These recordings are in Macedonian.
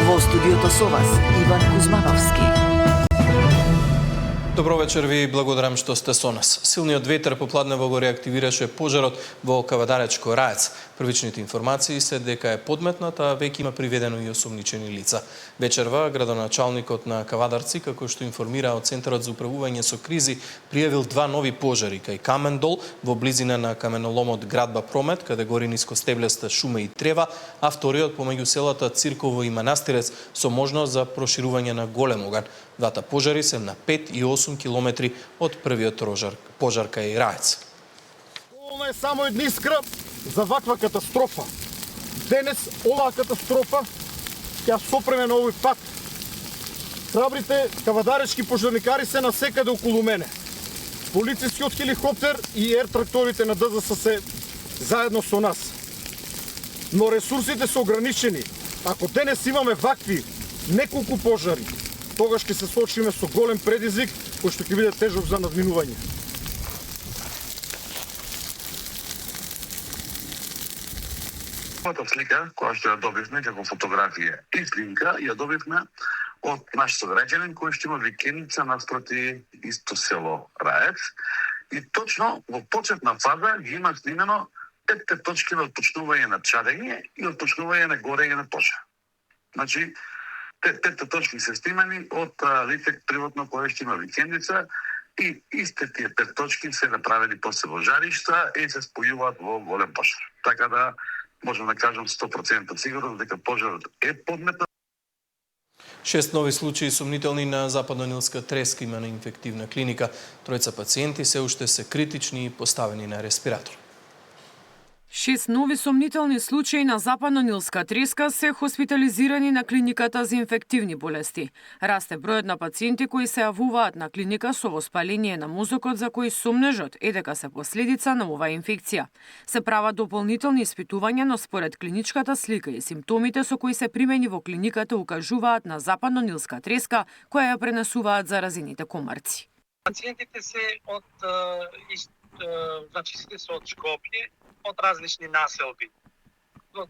Во студиото со вас Иван Кузмановски. Добро вечер ви, благодарам што сте со нас. Силниот ветер попладнево го реактивираше пожарот во Кавадаречко Раец. Првичните информации се дека е подметнат, а веќе има приведено и осомничени лица. Вечерва градоначалникот на Кавадарци, како што информира од Центарот за управување со кризи, пријавил два нови пожари кај Камендол во близина на каменоломот Градба Промет, каде гори нискостеблеста шума и трева, а вториот помеѓу селата Цирково и Манастирец со можност за проширување на голем оган. Двата пожари се на 5 и 8 километри од првиот пожар кај Раец. Ова е само една искра за ваква катастрофа. Денес оваа катастрофа ќе сопреме на овој пат. Храбрите кавадаречки пожарникари се насекаде околу мене. Полицискиот хеликоптер и ер-тракторите на ДЗС се заедно со нас. Но ресурсите се ограничени. Ако денес имаме вакви неколку пожари, тогаш ќе се соочиме со голем предизвик кој што ќе биде тежок за надминување. Мојата слика, која што ја добивме како фотографија и снимка, ја добивме од наш сограѓанин кој што има викендица наспроти исто село Раец. И точно во почетна фаза ги има снимено 5 точки на отпочнување на чадење и отпочнување на горење на пожар. Значи, 5 точки се снимани од лице приватно кое што има викендица и истите тие 5 точки се направени после во жаришта и се спојуваат во голем пожар. Така да можам да кажам 100% сигурно дека пожарот е подметнат. 6 нови случаи сумнителни на западно-нилска треска има на инфективна клиника. Тројца пациенти се уште се критични и поставени на респиратор. 6 нови сомнителни случаи на западно-нилска треска се хоспитализирани на клиниката за инфективни болести. Расте бројот на пациенти кои се јавуваат на клиника со воспаление на мозокот за кои сомнежот е дека се последица на оваа инфекција. Се прават дополнителни испитувања, но според клиничката слика и симптомите со кои се примени во клиниката укажуваат на западно-нилска треска која ја пренесуваат заразените комарци. Пациентите се од значи сите се од Скопје, од различни населби,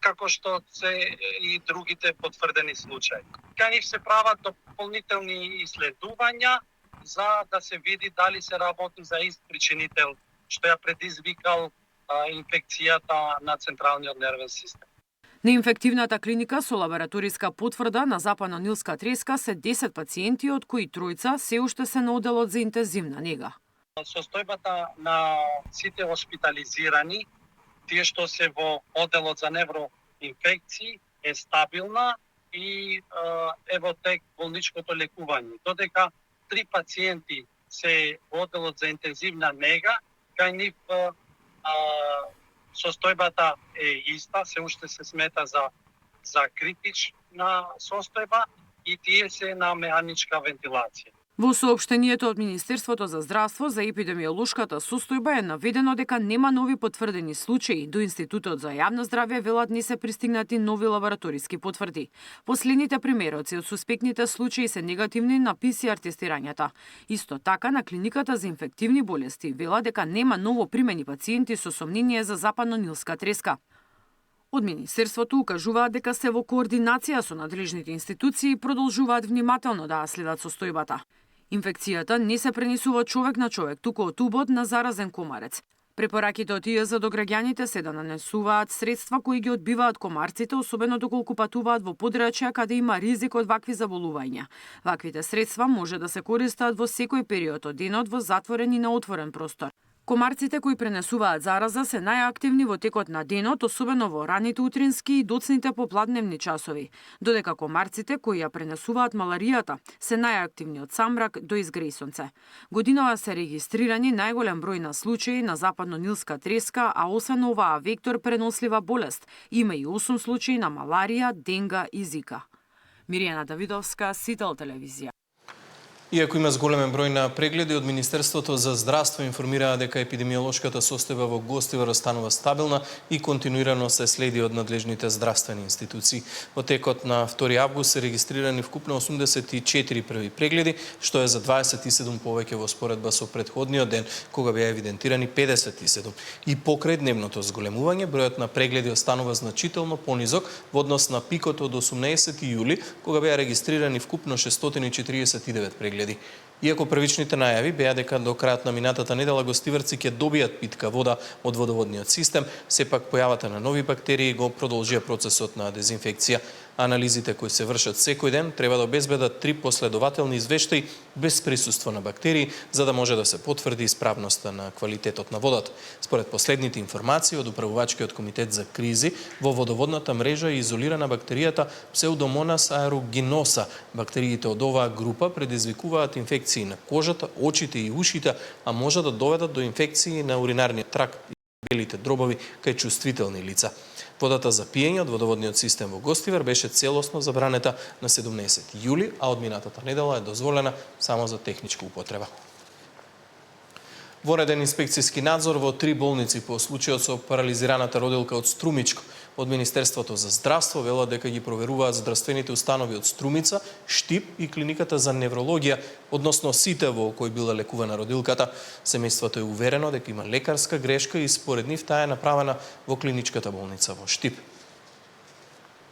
како што се и другите потврдени случаи. Кај нив се прават дополнителни исследувања за да се види дали се работи за ист причинител што ја предизвикал инфекцијата на централниот нервен систем. На инфективната клиника со лабораториска потврда на западно-нилска треска се 10 пациенти, од кои тројца се уште се на оделот за интензивна нега. Состојбата на сите хоспитализирани, тие што се во оделот за невроинфекции, е стабилна и е во тек болничкото лекување. Додека 3 пациенти се во оделот за интензивна нега, кај нив состојбата е иста, се уште се смета за критична состојба и тие се на механичка вентилација. Во соопштението од Министерството за здравство за епидемиолошката состојба е наведено дека нема нови потврдени случаи. До Институтот за јавно здравје велат не се пристигнати нови лабораториски потврди. Последните примероци од суспектните случаи се негативни на ПСР тестирањата. Исто така на клиниката за инфективни болести велат дека нема ново примени пациенти со сомнение за западно-нилска треска. Од Министерството укажуваат дека се во координација со надлежните институции и продолжуваат внимателно да ја следат состојбата. Инфекцијата не се пренесува од човек на човек, туку од убод на заразен комарец. Препораките од ИА за граѓаните се да нанесуваат средства кои ги одбиваат комарците, особено доколку патуваат во подрачја каде има ризик од вакви заболувања. Ваквите средства може да се користат во секој период од денот во затворен и на отворен простор. Комарците кои пренесуваат зараза се најактивни во текот на денот, особено во раните утрински и доцните попладневни часови, додека комарците кои ја пренесуваат маларијата се најактивни од самрак до изгреј сонце. Годинава се регистрирани најголем број на случаи на западно-нилска треска, а освен оваа вектор пренослива болест, има и 8 случаи на маларија, денга и зика. Миријана Давидовска, Сител телевизија. Иако има зголемен број на прегледи, од Министерството за здравство информираа дека епидемиолошката состојба во Гостивар останува стабилна и континуирано се следи од надлежните здравствени институции. Во текот на 2 август се регистрирани вкупно 84 први прегледи, што е за 27 повеќе во споредба со претходниот ден, кога беа евидентирани 57. И покрај дневното зголемување, бројот на прегледи останува значително понизок во однос на пикот од 18 јули, кога беа регистрирани вкупно 649 прегледи. Иако првичните најави беа дека до крајот на минатата недела гостиварци ќе добијат питка вода од водоводниот систем, сепак појавата на нови бактерии го продолжија процесот на дезинфекција. Анализите кои се вршат секој ден треба да обезбедат 3 последователни извештаи без присуство на бактерии, за да може да се потврди исправноста на квалитетот на водата. Според последните информации од управувачкиот комитет за кризи, во водоводната мрежа е изолирана бактеријата Pseudomonas aeruginosa. Бактериите од оваа група предизвикуваат инфекции на кожата, очите и ушите, а може да доведат до инфекции на уринарниот тракт и белите дробови кај чувствителни лица. Водата за пиење од водоводниот систем во Гостивар беше целосно забранета на 17 јули, а од минатата недела е дозволена само за техничка употреба. Вореден инспекцијски надзор во 3 болници по случајот со парализираната родилка од Струмичко. Од Министерството за здравство велат дека ги проверуваат здравствените установи од Струмица, Штип и клиниката за неврологија, односно сите во кои била лекувана родилката. Семејството е уверено дека има лекарска грешка и според нив таа е направена во клиничката болница во Штип.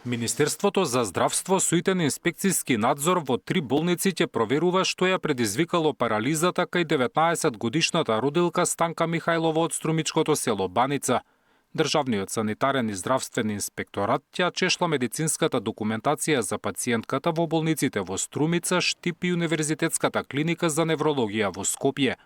Министерството за здравство суетен инспекцијски надзор во 3 болници ќе проверува што ја предизвикало парализата кај 19-годишната родилка Станка Михајлова од Струмичкото село Баница. Државниот санитарен и здравствен инспекторат ќе чешла медицинската документација за пациентката во болниците во Струмица, Штип и Универзитетската клиника за неврологија во Скопје.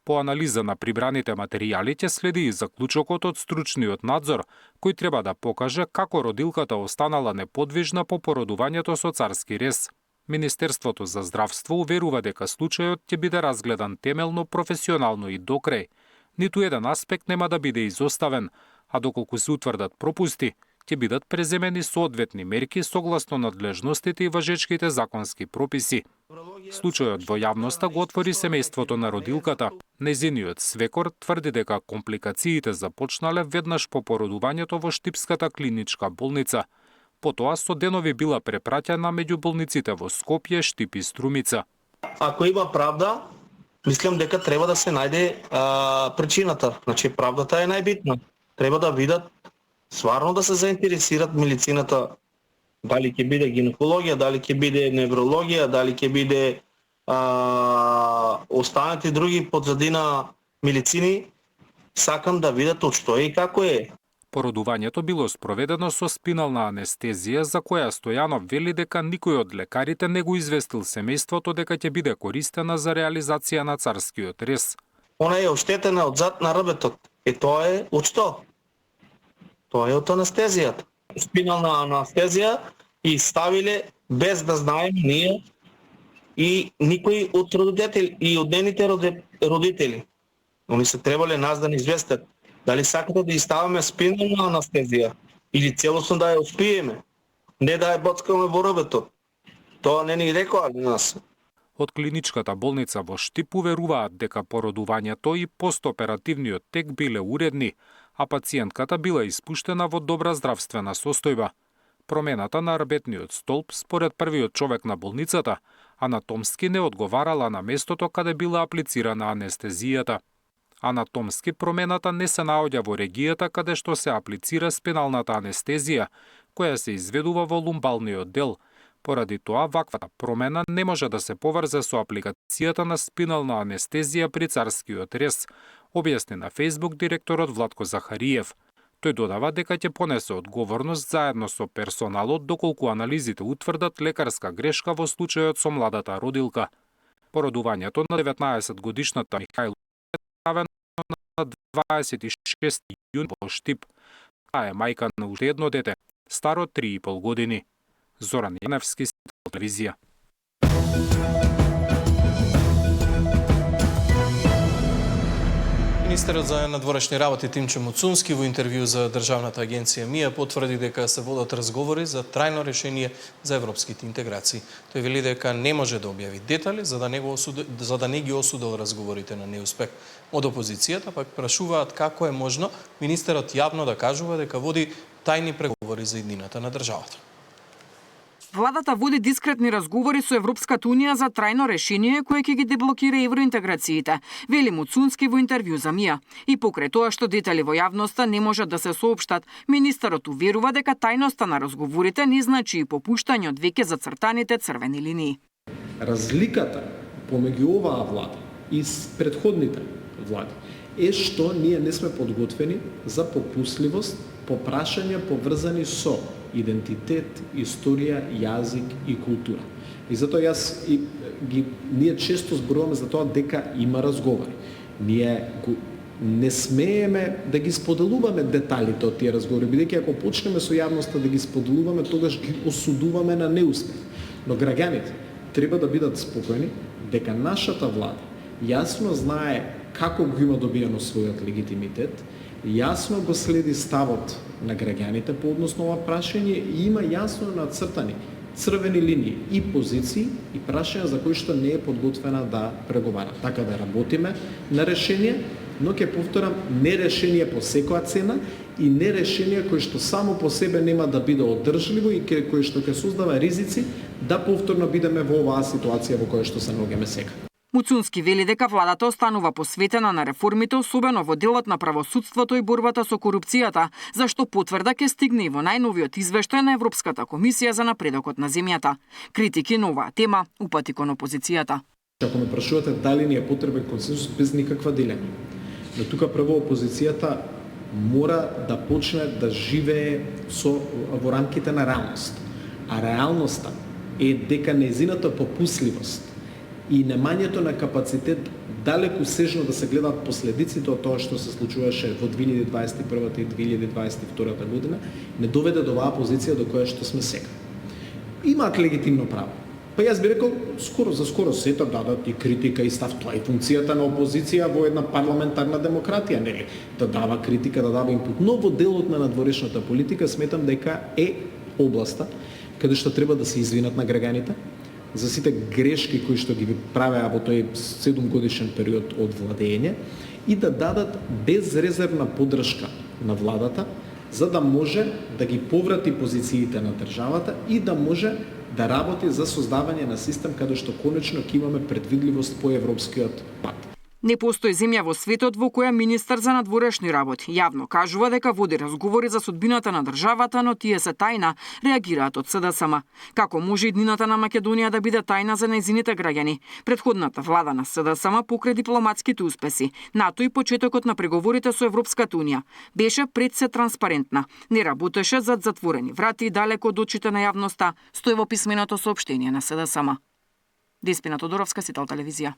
По анализа на прибраните материјали ќе следи и заклучокот од стручниот надзор, кој треба да покаже како родилката останала неподвижна по породувањето со царски рез. Министерството за здравство уверува дека случајот ќе биде разгледан темелно, професионално и докрај. Ниту еден аспект нема да биде изоставен, а доколку се утврдат пропусти, ќе бидат преземени соодветни мерки согласно надлежностите и важечките законски прописи. Случајот во јавноста го отвори семејството на родилката. Незиниот свекор тврди дека компликациите започнале веднаш по породувањето во Штипската клиничка болница. Потоа со денови била препраќана меѓу болниците во Скопје, Штип и Струмица. Ако има правда, мислам дека треба да се најде причината. Значи правдата е најбитна. Треба да видат, сварно да се заинтересират медицината, дали ќе биде гинекологија, дали ќе биде неврологија, дали ќе биде останати други подзадина медицини, сакам да видат од што е и како е. Породувањето било спроведено со спинална анестезија, за која Стојанов вели дека никој од лекарите не го известил семејството дека ќе биде користена за реализација на царскиот рез. Она е оштетена од зад на рбетот. Тоа е од што? Тоа е од анестезијата. Спинална анестезија и ставиле без да знаеме ние и никој од родители и од нейните родители. Они се требале нас да ни известат дали сакате да ставаме спинална анестезија или целосно да ја успиеме, не да ја боцкаме во рбетот. Тоа не ни рекоа нас. Од клиничката болница во Штип уверуваат дека породувањето и постоперативниот тек биле уредни, а пациентката била испуштена во добра здравствена состојба. Промената на рбетниот столб според првиот човек на болницата анатомски не одговарала на местото каде била аплицирана анестезијата. Анатомски промената не се наоѓа во регијата каде што се аплицира спиналната анестезија, која се изведува во лумбалниот дел. Поради тоа, ваквата промена не може да се поврзе со апликацијата на спинална анестезија при царскиот рез, објасни на Facebook директорот Владко Захариев. Тој додава дека ќе понесе одговорност заедно со персоналот доколку анализите утврдат лекарска грешка во случајот со младата родилка. Породувањето на 19-годишната Михајлова е направено на 26 јуни во Штип. Таа е мајка на уште едно дете, старо 3,5 години. Зоран Јаневски, телевизија. Министерот за надворешни работи Тимчо Муцунски во интервју за државната агенција МИА потврди дека се водат разговори за трајно решение за европските интеграции. Тој вели дека не може да објави детали за да не ги осудил разговорите на неуспех. Од опозицијата пак прашуваат како е можно министерот јавно да кажува дека води тајни преговори за иднината на државата. Владата води дискретни разговори со Европската Унија за трајно решение кое ќе ги деблокира евроинтеграциите, вели Муцунски во интервју за МИА. И покрај тоа што детали во јавноста не можат да се соопштат, министерот уверува дека тајноста на разговорите не значи и попуштање од веќе зацртаните црвени линии. Разликата помеѓу оваа влада и претходните влади е што ние не сме подготвени за попусливост по прашања поврзани со идентитет, историја, јазик и култура. И затоа ние често зборуваме за тоа дека има разговори. Ние не смееме да ги споделуваме деталите од тие разговори, бидејќи ако почнеме со јавноста да ги споделуваме, тогаш ги осудуваме на неуспех. Но граѓаните треба да бидат спокојни дека нашата влада јасно знае како го има добиено својот легитимитет, јасно го следи ставот на граѓаните по однос на ова прашање и има јасно нацртани црвени линии и позиции и прашања за кои што не е подготвена да преговара. Така да работиме на решение, но ќе повторам, не решение по секоја цена и не решение кој што само по себе нема да биде одржливо и кој што ќе создава ризици да повторно бидеме во оваа ситуација во која што се наоѓаме сега. Муцунски вели дека владата останува посветена на реформите, особено во делот на правосудството и борбата со корупцијата, зашто потврда ќе стигне и во најновиот извештај на Европската комисија за напредокот на земјата. Критики на оваа тема упати кон опозицијата. Ако ме прашувате дали ни е потребен консенсус, без никаква дилема. Но тука прво опозицијата мора да почне да живее во рамките на реалност. А реалноста е дека нејзината попусливост и немањето на капацитет далеку сежно да се гледаат последиците од тоа што се случуваше во 2021 и 2022 година, не доведе до оваа позиција до која што сме сега. Имаат легитимно право. Па јас би рекол, скоро сета дадат и критика и став. Тоа е функцијата на опозиција во една парламентарна демократија, нели? Да дава критика, да дава инпут. Но во делот на надворешната политика сметам дека е областа каде што треба да се извинат на граѓаните за сите грешки кои што ги правеа во тој 7-годишен период од владење и да дадат безрезервна поддршка на владата за да може да ги поврати позициите на државата и да може да работи за создавање на систем каде што конечно ќе имаме предвидливост по европскиот пат. Не постои земја во светот во која министер за надворешни работи јавно кажува дека води разговори за судбината на државата, но тие се тајна, реагираат од СДСМ. Како може иднината на Македонија да биде тајна за нејзините граѓани? Претходната влада на СДСМ покрај дипломатските успеси, НАТО и почетокот на преговорите со Европската Унија беше пред се транспарентна. Не работеше зад затворени врати и далеко од очите на јавноста, стои во писменото соопштение на СДСМ. Деспина Тодоровска, Сител телевизија.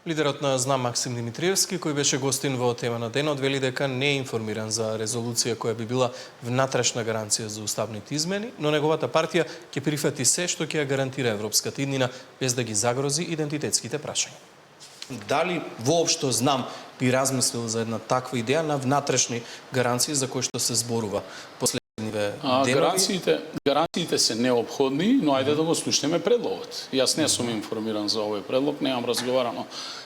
Лидерот на ЗНАМ Максим Димитриевски, кој беше гостин во тема на денот, вели дека не е информиран за резолуција која би била внатрешна гаранција за уставните измени, но неговата партија ќе прифати се што ќе ја гарантира европската иднина без да ги загрози идентитетските прашања. Дали воопшто ЗНАМ би размислил за една таква идеја на внатрешни гаранции за кои што се зборува Гаранциите се неопходни, но ајде да го слушнеме предлогот. Јас не сум информиран за овој предлог, немам разговарано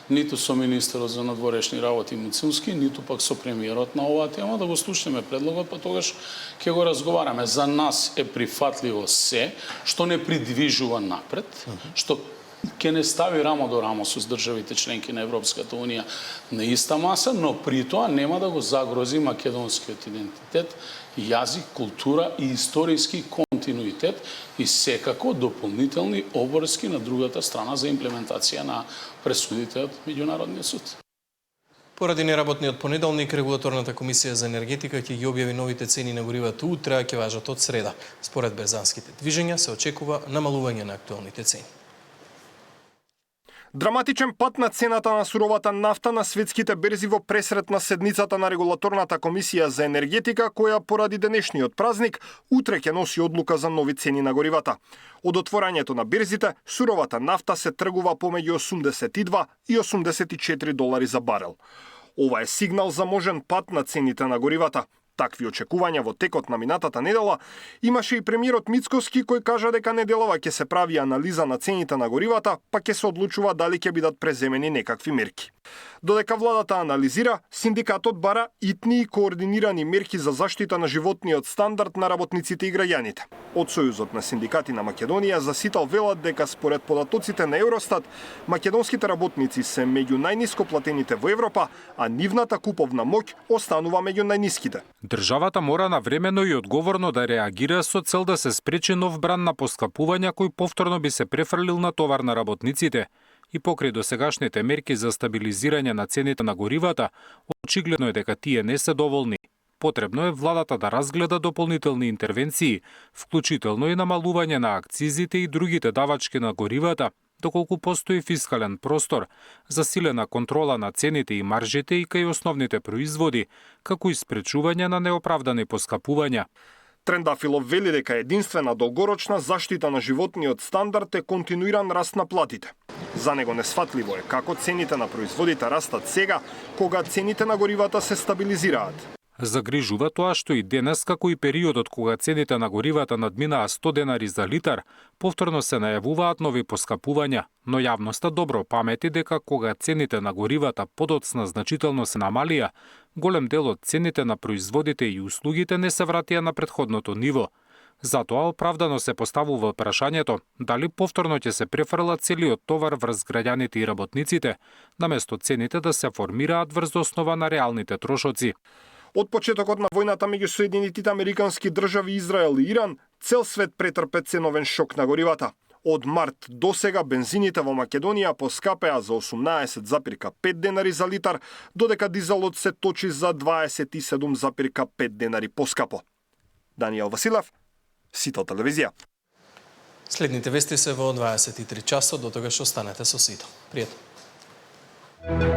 ниту со министерот за надворешни работи Муцунски, ниту пак со премиерот на оваа тема, да го слушнеме предлогот, па тогаш ќе го разговараме. За нас е прифатливо се што не придвижува напред, што ќе не стави рамо до рамо со државите членки на Европската Унија на иста маса, но при тоа нема да го загрози македонскиот идентитет, јазик, култура и историски континуитет и секако дополнителни обврски на другата страна за имплементација на пресудите од Меѓународниот суд. Поради неработниот понеделник, Регулаторната комисија за енергетика ќе ги објави новите цени на горивата утре, а ќе важат од среда. Според берзанските движења се очекува намалување на актуелните цени. Драматичен пат на цената на суровата нафта на светските берзи во пресрет на седницата на Регулаторната комисија за енергетика, која поради денешниот празник утре ќе носи одлука за нови цени на горивата. Од отворањето на берзите, суровата нафта се тргува помеѓу 82 и 84 долари за барел. Ова е сигнал за можен пат на цените на горивата. Такви очекувања во текот на минатата недела имаше и премиерот Мицкоски кој кажа дека неделава ќе се прави анализа на цените на горивата, па ќе се одлучува дали ќе бидат преземени некакви мерки. Додека владата анализира, синдикатот бара итни и координирани мерки за заштита на животниот стандард на работниците и граѓаните. Од Сојузот на синдикати на Македонија за Ситал велат дека според податоците на Евростат, македонските работници се меѓу најниско платените во Европа, а нивната куповна моќ останува меѓу најниските. Државата мора навремено и одговорно да реагира со цел да се спречи нов бран на поскапувања кој повторно би се префрлил на товар на работниците. И покрај досегашните мерки за стабилизирање на цените на горивата, очигледно е дека тие не се доволни. Потребно е владата да разгледа дополнителни интервенции, вклучително и намалување на акцизите и другите давачки на горивата, доколку постои фискален простор, засилена контрола на цените и маржите и кај основните производи, како и спречување на неоправдани поскапувања. Трендафилов вели дека единствена долгорочна заштита на животниот стандард е континуиран раст на платите. За него несфатливо е како цените на производите растат сега, кога цените на горивата се стабилизираат. Загрижува тоа што и денес, како и периодот кога цените на горивата надминаа 100 денари за литар, повторно се најавуваат нови поскапувања, но јавноста добро памети дека кога цените на горивата подоцна значително се намалија, голем дел од цените на производите и услугите не се вратија на претходното ниво. Затоа оправдано се поставува прашањето дали повторно ќе се префрла целиот товар врз граѓаните и работниците, наместо цените да се формираат врз основа на реалните трошоци. Од почетокот на војната меѓу Соединетите Американски држави, Израел и Иран, цел свет претрпе ценовен шок на горивата. Од март до сега бензините во Македонија поскапеа за 18,5 денари за литар, додека дизелот се точи за 27,5 денари поскапо. Даниел Василев, Сител телевизија. Следните вести се во 23 часот, до тогаш останете со Сител. Пријатно.